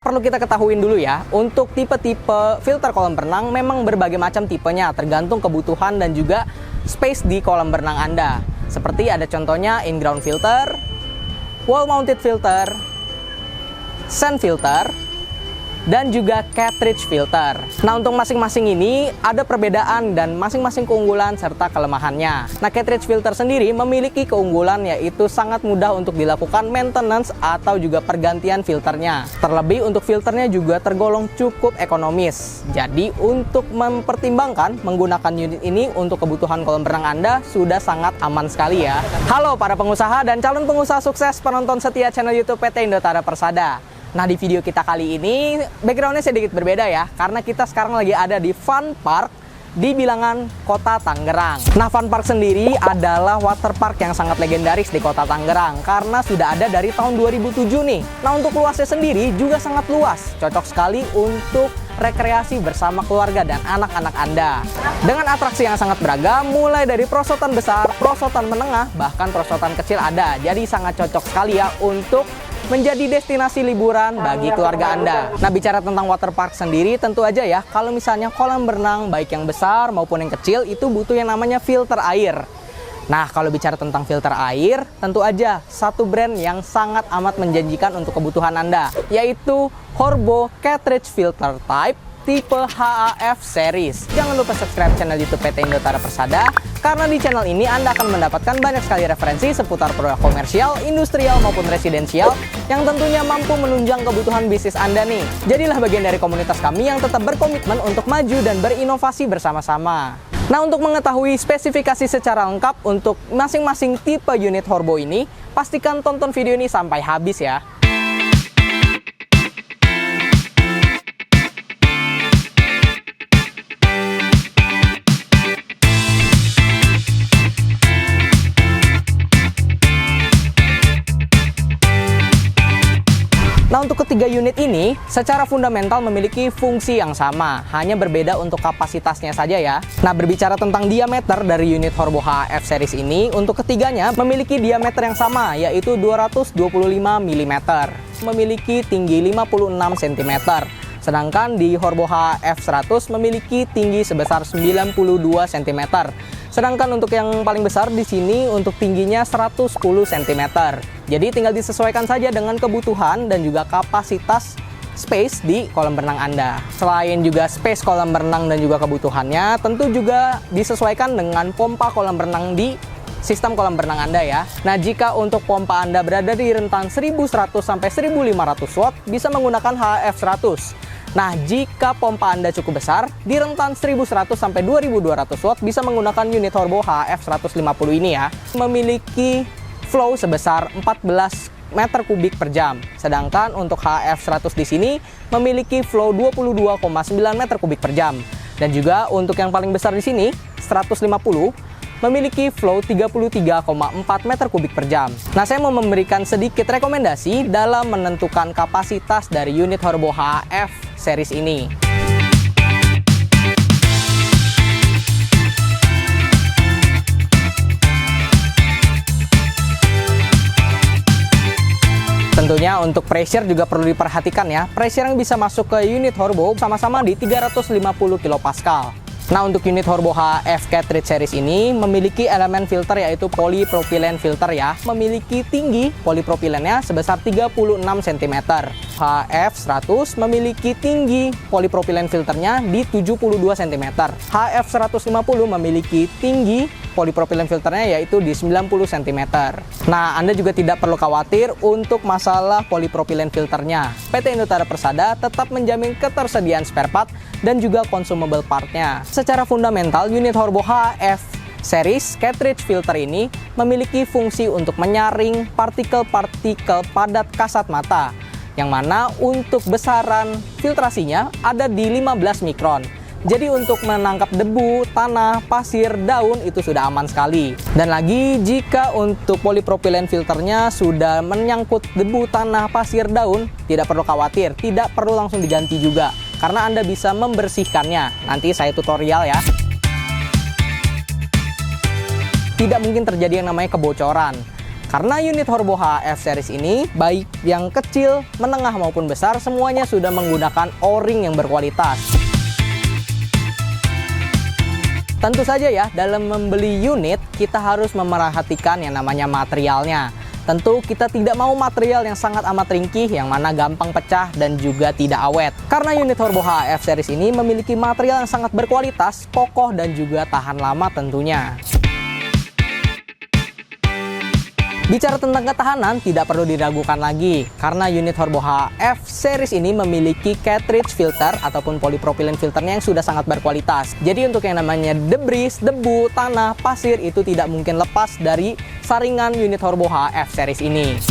Perlu kita ketahuin dulu ya, untuk tipe-tipe filter kolam renang memang berbagai macam tipenya, tergantung kebutuhan dan juga space di kolam renang Anda. Seperti ada contohnya in-ground filter, wall-mounted filter, sand filter, dan juga cartridge filter. Nah, untuk masing-masing ini ada perbedaan dan masing-masing keunggulan serta kelemahannya. Nah, cartridge filter sendiri memiliki keunggulan yaitu sangat mudah untuk dilakukan maintenance atau juga pergantian filternya. Terlebih untuk filternya juga tergolong cukup ekonomis. Jadi, untuk mempertimbangkan menggunakan unit ini untuk kebutuhan kolam renang Anda sudah sangat aman sekali ya. Halo para pengusaha dan calon pengusaha sukses penonton setia channel YouTube PT Indotara Persada. Nah, di video kita kali ini backgroundnya sedikit berbeda ya, karena kita sekarang lagi ada di Fun Park di Bilangan, Kota Tangerang. Nah, Fun Park sendiri adalah water park yang sangat legendaris di Kota Tangerang karena sudah ada dari tahun 2007 nih. Nah, untuk luasnya sendiri juga sangat luas, cocok sekali untuk rekreasi bersama keluarga dan anak-anak Anda. Dengan atraksi yang sangat beragam, mulai dari perosotan besar, perosotan menengah, bahkan perosotan kecil ada. Jadi sangat cocok sekali ya untuk menjadi destinasi liburan bagi keluarga Anda. Nah, bicara tentang water park sendiri, tentu aja ya, kalau misalnya kolam berenang baik yang besar maupun yang kecil itu butuh yang namanya filter air. Nah, kalau bicara tentang filter air, tentu aja satu brand yang sangat amat menjanjikan untuk kebutuhan Anda, yaitu Horbo Cartridge Filter Type tipe HAF series. Jangan lupa subscribe channel YouTube PT Indotara Persada, karena di channel ini Anda akan mendapatkan banyak sekali referensi seputar produk komersial, industrial maupun residensial yang tentunya mampu menunjang kebutuhan bisnis Anda nih. Jadilah bagian dari komunitas kami yang tetap berkomitmen untuk maju dan berinovasi bersama-sama. Nah, untuk mengetahui spesifikasi secara lengkap untuk masing-masing tipe unit Horbo ini, pastikan tonton video ini sampai habis ya. Nah, untuk ketiga unit ini secara fundamental memiliki fungsi yang sama, hanya berbeda untuk kapasitasnya saja ya. Nah, berbicara tentang diameter dari unit Horbo HAF series ini, untuk ketiganya memiliki diameter yang sama, yaitu 225 mm, memiliki tinggi 56 cm. Sedangkan di Horbo HF 100 memiliki tinggi sebesar 92 cm. Sedangkan untuk yang paling besar di sini untuk tingginya 110 cm. Jadi tinggal disesuaikan saja dengan kebutuhan dan juga kapasitas space di kolam renang Anda. Selain juga space kolam renang dan juga kebutuhannya, tentu juga disesuaikan dengan pompa kolam renang di sistem kolam renang Anda ya. Nah, jika untuk pompa Anda berada di rentang 1100 sampai 1500 watt, bisa menggunakan HF 100. Nah, jika pompa Anda cukup besar, di rentan 1100 sampai 2200 watt bisa menggunakan unit Horbo HF 150 ini ya. Memiliki flow sebesar 14 meter kubik per jam. Sedangkan untuk HF 100 di sini memiliki flow 22,9 meter kubik per jam. Dan juga untuk yang paling besar di sini, 150, memiliki flow 33,4 meter kubik per jam. Nah, saya mau memberikan sedikit rekomendasi dalam menentukan kapasitas dari unit Horbo HF series ini. Tentunya untuk pressure juga perlu diperhatikan ya. Pressure yang bisa masuk ke unit Horbo sama-sama di 350 kPa. Nah, untuk unit Horbo HF Cartridge series ini memiliki elemen filter yaitu polypropylene filter ya. Memiliki tinggi polipropilennya sebesar 36 cm. HF 100 memiliki tinggi polypropylene filternya di 72 cm. HF 150 memiliki tinggi polypropylene filternya yaitu di 90 cm. Nah, Anda juga tidak perlu khawatir untuk masalah polypropylene filternya. PT Indotara Persada tetap menjamin ketersediaan spare part dan juga consumable partnya. Secara fundamental, unit Horbo HF series cartridge filter ini memiliki fungsi untuk menyaring partikel-partikel padat kasat mata, yang mana untuk besaran filtrasinya ada di 15 mikron. Jadi untuk menangkap debu, tanah, pasir, daun itu sudah aman sekali. Dan lagi jika untuk polypropylene filternya sudah menyangkut debu, tanah, pasir, daun, tidak perlu khawatir, tidak perlu langsung diganti juga. karena Anda bisa membersihkannya. Nanti saya tutorial ya. Tidak mungkin terjadi yang namanya kebocoran. Karena unit Horbo HF series ini, baik yang kecil, menengah maupun besar, semuanya sudah menggunakan O-ring yang berkualitas. Tentu saja ya, dalam membeli unit, kita harus memerhatikan yang namanya materialnya. Tentu kita tidak mau material yang sangat amat ringkih, yang mana gampang pecah dan juga tidak awet. Karena unit Horbo HF series ini memiliki material yang sangat berkualitas, kokoh dan juga tahan lama tentunya. Bicara tentang ketahanan, tidak perlu diragukan lagi, karena unit Horbo HF series ini memiliki cartridge filter ataupun polypropylene filternya yang sudah sangat berkualitas. Jadi untuk yang namanya debris, debu, tanah, pasir itu tidak mungkin lepas dari saringan unit Horbo HF series ini.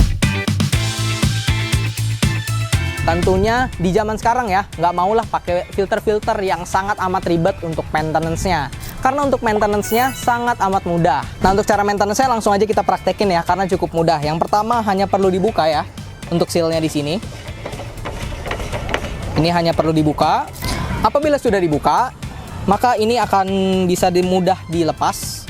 Tentunya di zaman sekarang ya, nggak maulah pakai filter-filter yang sangat amat ribet untuk maintenance-nya. Karena untuk maintenance-nya sangat amat mudah. Nah, untuk cara maintenance-nya langsung aja kita praktekin ya, karena cukup mudah. Yang pertama hanya perlu dibuka ya, untuk seal-nya di sini. Ini hanya perlu dibuka. Apabila sudah dibuka, maka ini akan bisa mudah dilepas.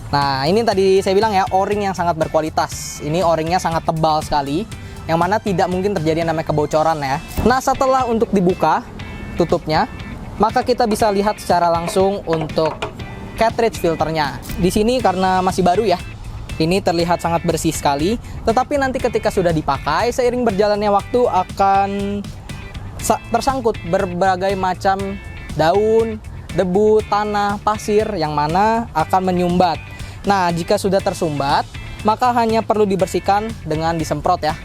Nah, ini tadi saya bilang ya, O-ring yang sangat berkualitas. Ini O-ringnya sangat tebal sekali, yang mana tidak mungkin terjadi yang namanya kebocoran ya. Nah, setelah untuk dibuka tutupnya, maka kita bisa lihat secara langsung untuk cartridge filternya. Di sini karena masih baru ya, ini terlihat sangat bersih sekali. Tetapi nanti ketika sudah dipakai, seiring berjalannya waktu akan tersangkut berbagai macam daun, debu, tanah, pasir yang mana akan menyumbat. Nah, jika sudah tersumbat, maka hanya perlu dibersihkan dengan disemprot ya.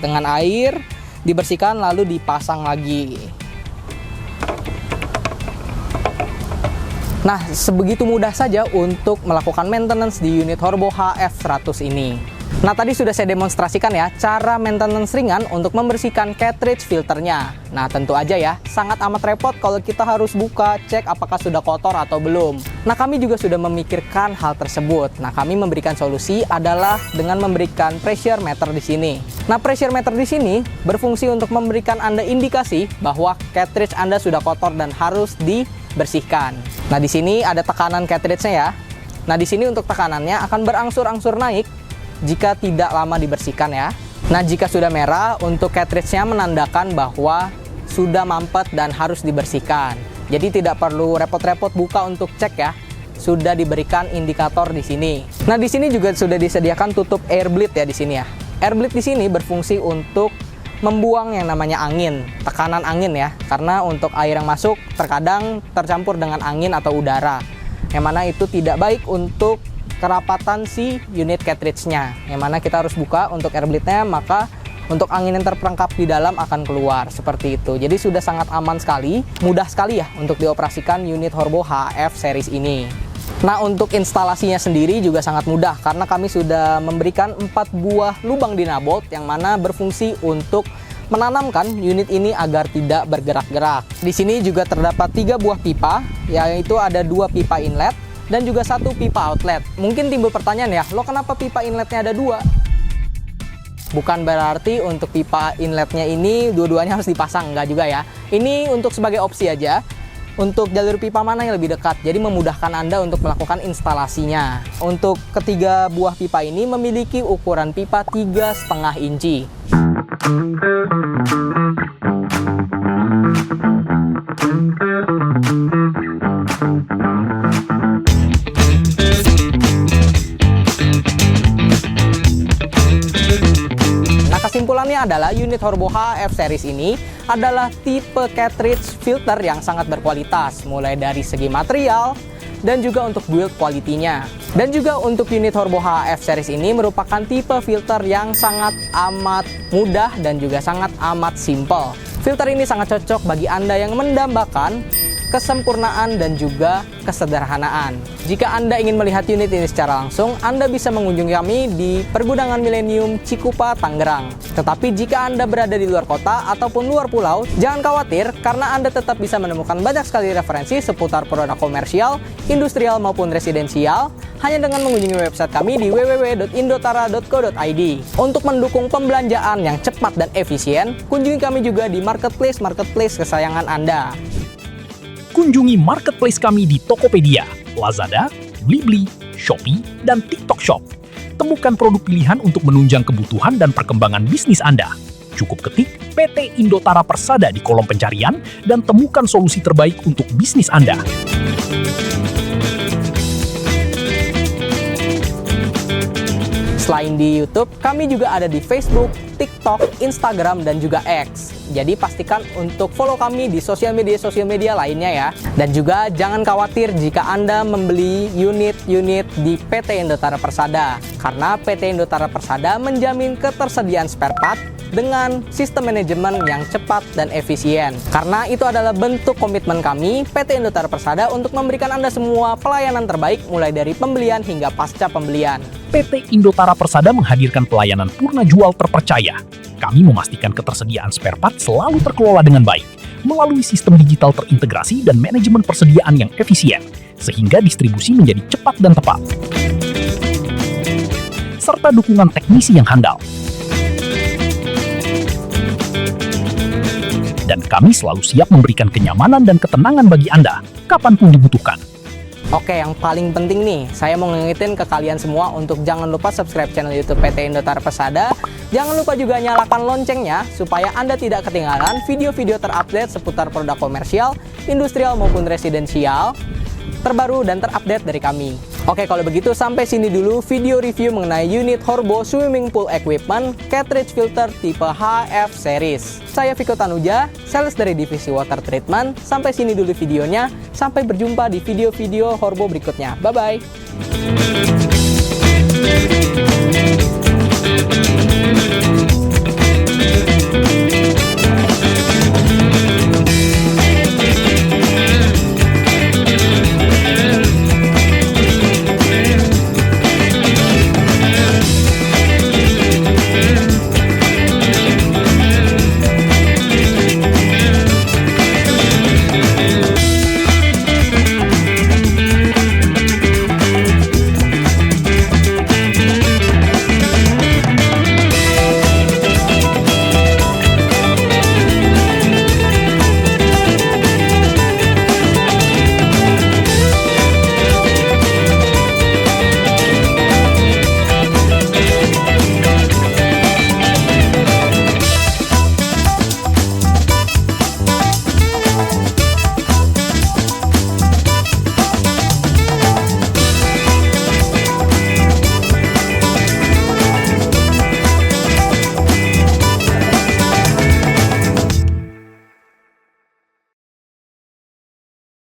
Dengan air, dibersihkan lalu dipasang lagi. Nah, sebegitu mudah saja untuk melakukan maintenance di unit Horbo HF100 ini. Nah, tadi sudah saya demonstrasikan ya, cara maintenance ringan untuk membersihkan cartridge filternya. Nah, tentu aja ya, sangat amat repot kalau kita harus buka, cek apakah sudah kotor atau belum. Nah, kami juga sudah memikirkan hal tersebut. Nah, kami memberikan solusi adalah dengan memberikan pressure meter di sini. Nah, pressure meter di sini berfungsi untuk memberikan Anda indikasi bahwa cartridge Anda sudah kotor dan harus dibersihkan. Nah, di sini ada tekanan cartridge-nya ya. Nah, di sini untuk tekanannya akan berangsur-angsur naik jika tidak lama dibersihkan ya. Nah, jika sudah merah, untuk cartridge-nya menandakan bahwa sudah mampet dan harus dibersihkan. Jadi tidak perlu repot-repot buka untuk cek ya. Sudah diberikan indikator di sini. Nah, di sini juga sudah disediakan tutup air bleed ya di sini ya. Air bleed di sini berfungsi untuk membuang yang namanya angin, tekanan angin ya. Karena untuk air yang masuk terkadang tercampur dengan angin atau udara. Yang mana itu tidak baik untuk kerapatan si unit cartridge-nya, yang mana kita harus buka untuk air bleed-nya, maka untuk angin yang terperangkap di dalam akan keluar seperti itu. Jadi sudah sangat aman sekali, mudah sekali ya untuk dioperasikan unit Horbo HF series ini. Nah, untuk instalasinya sendiri juga sangat mudah karena kami sudah memberikan 4 buah lubang dinabolt yang mana berfungsi untuk menanamkan unit ini agar tidak bergerak-gerak. Di sini juga terdapat 3 buah pipa, yaitu ada 2 pipa inlet dan juga 1 pipa outlet. Mungkin timbul pertanyaan ya, lo kenapa pipa inletnya ada 2? Bukan berarti untuk pipa inletnya ini dua-duanya harus dipasang, enggak juga ya. Ini untuk sebagai opsi aja, untuk jalur pipa mana yang lebih dekat, jadi memudahkan Anda untuk melakukan instalasinya. Untuk ketiga buah pipa ini memiliki ukuran pipa 3,5 inci. Kesimpulannya adalah unit Horbo HF series ini adalah tipe cartridge filter yang sangat berkualitas, mulai dari segi material dan juga untuk build quality-nya. Dan juga untuk unit Horbo HF series ini merupakan tipe filter yang sangat amat mudah dan juga sangat amat simple. Filter ini sangat cocok bagi Anda yang mendambakan kesempurnaan dan juga kesederhanaan. Jika Anda ingin melihat unit ini secara langsung, Anda bisa mengunjungi kami di Pergudangan Milenium Cikupa, Tangerang. Tetapi jika Anda berada di luar kota ataupun luar pulau, jangan khawatir karena Anda tetap bisa menemukan banyak sekali referensi seputar produk komersial, industrial maupun residensial, hanya dengan mengunjungi website kami di www.indotara.co.id. Untuk mendukung pembelanjaan yang cepat dan efisien, kunjungi kami juga di marketplace kesayangan Anda. Kunjungi marketplace kami di Tokopedia, Lazada, Blibli, Shopee, dan TikTok Shop. Temukan produk pilihan untuk menunjang kebutuhan dan perkembangan bisnis Anda. Cukup ketik PT Indotara Persada di kolom pencarian dan temukan solusi terbaik untuk bisnis Anda. Selain di YouTube, kami juga ada di Facebook, TikTok, Instagram, dan juga X. Jadi pastikan untuk follow kami di sosial media lainnya ya. Dan juga jangan khawatir jika Anda membeli unit-unit di PT Indotara Persada. Karena PT Indotara Persada menjamin ketersediaan spare part dengan sistem manajemen yang cepat dan efisien. Karena itu adalah bentuk komitmen kami, PT Indotara Persada, untuk memberikan Anda semua pelayanan terbaik mulai dari pembelian hingga pasca pembelian. PT Indotara Persada menghadirkan pelayanan purna jual terpercaya. Kami memastikan ketersediaan spare part selalu terkelola dengan baik, melalui sistem digital terintegrasi dan manajemen persediaan yang efisien, sehingga distribusi menjadi cepat dan tepat. Serta dukungan teknisi yang handal. Dan kami selalu siap memberikan kenyamanan dan ketenangan bagi Anda, kapanpun dibutuhkan. Oke, yang paling penting nih, saya mau ngingetin ke kalian semua untuk jangan lupa subscribe channel YouTube PT Indotara Persada. Jangan lupa juga nyalakan loncengnya, supaya Anda tidak ketinggalan video-video terupdate seputar produk komersial, industrial maupun residensial, terbaru dan terupdate dari kami. Oke, kalau begitu sampai sini dulu video review mengenai unit Horbo Swimming Pool Equipment Cartridge Filter tipe HF Series. Saya Viko Tanuja, sales dari divisi Water Treatment. Sampai sini dulu videonya. Sampai berjumpa di video-video Horbo berikutnya. Bye-bye.